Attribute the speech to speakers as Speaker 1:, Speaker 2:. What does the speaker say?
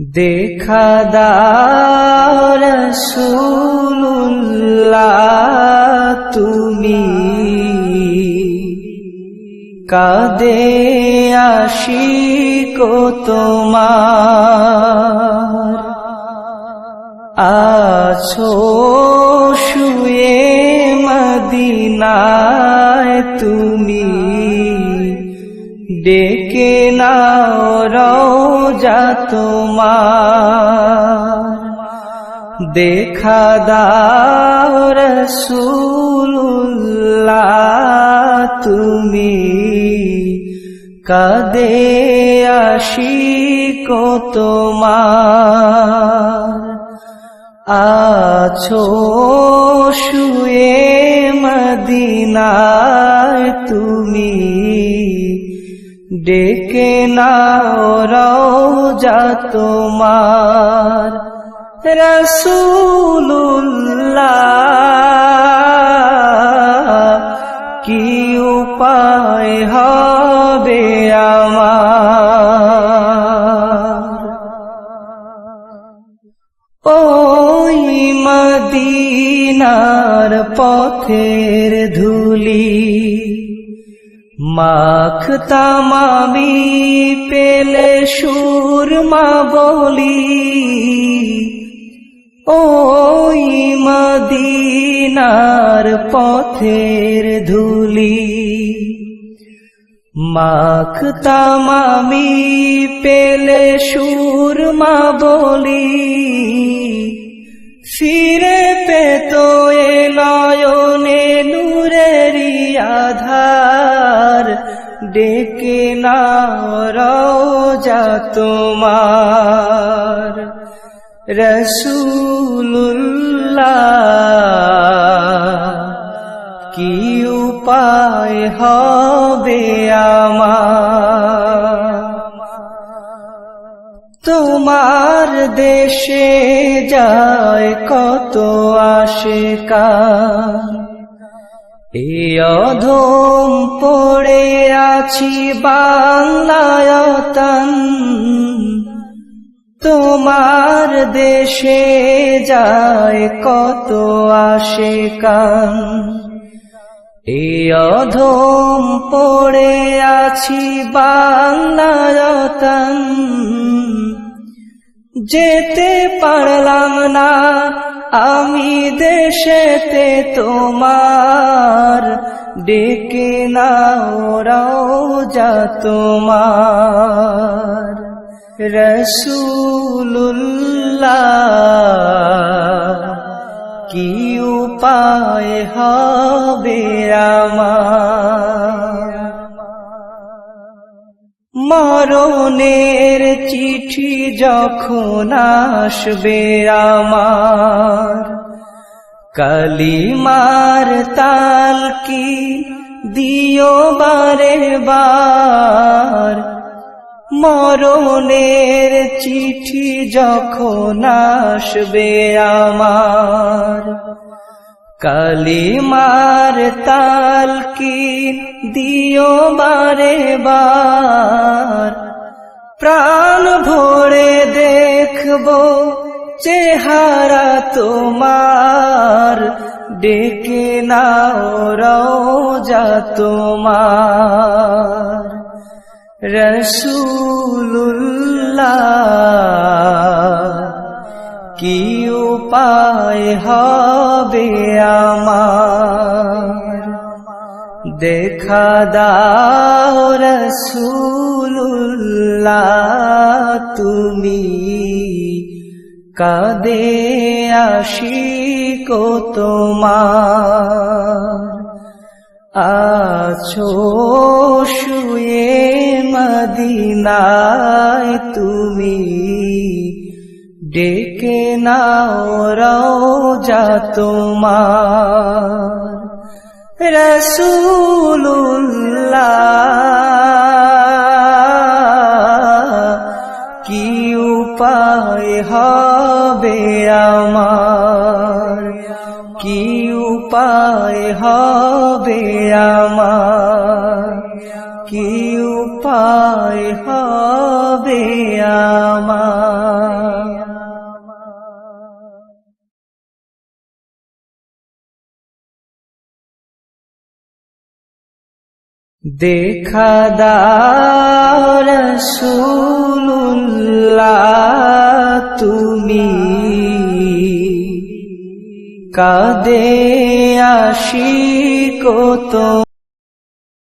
Speaker 1: দেখা দাও রাসূলুল্লাহ তুমি কাঁদে আশিক তোমার আছো শুয়ে মদিনায় তুমি ডেকে নাও রওজা তোমার দেখা দাও রাসূলুল্লাহ তুমি কাঁদে আশিক তোমার আছো শুয়ে মদিনায় তুমি ডেকে নাও রওজা তোমার রাসূলুল্লাহ কি উপায় হবে আমার ওই মদিনার পথের ধুলি মাখতাম আমি পেলে সুরমা বলি ওই মদিনার পথের ধুলি মাখতাম আমি পেলে সুরমা বলি ফিরে পেত এ নয়নে নূরেরি আধার ডেকে নাও রওজা তোমার রাসূলুল্লাহ কি উপায় হবে আমার তোমার দেশে যায় কত আশিকান এ অধম পড়ে আছি বাংলায়তন তোমার দেশে যায় কত আশিকান এ অধম পড়ে আছি বাংলায়তন যেতে পারলাম না আমি দেশেতে তোমার ডেকে নাও রওজা তোমার রাসূলুল্লাহ কি উপায় হবে আমার মরণের চিঠি যখন আসবে আমার কালিমার তাল কি দিও বারে বার মরণের চিঠি যখন আসবে আমার কালিমার তাল কি দিও বারে বার প্রাণ ভরে দেখবো চেহারা তোমার ডেকে নাও রওজা তোমার রাসূলুল্লাহ কি উপায় হবে আমার দেখা দাও রাসূলুল্লাহ তুমি কাঁদে আশিক তোমার আছো শুয়ে মদিনায় তুমি ডেকে নাও রওজা তোমার রাসূলুল্লাহ কি উপায় হবে আমার কি উপায় হবে আমার কি উপায় হবে আমার। দেখা দাও রাসূলুল্লাহ তুমি কাঁদে আশিক তো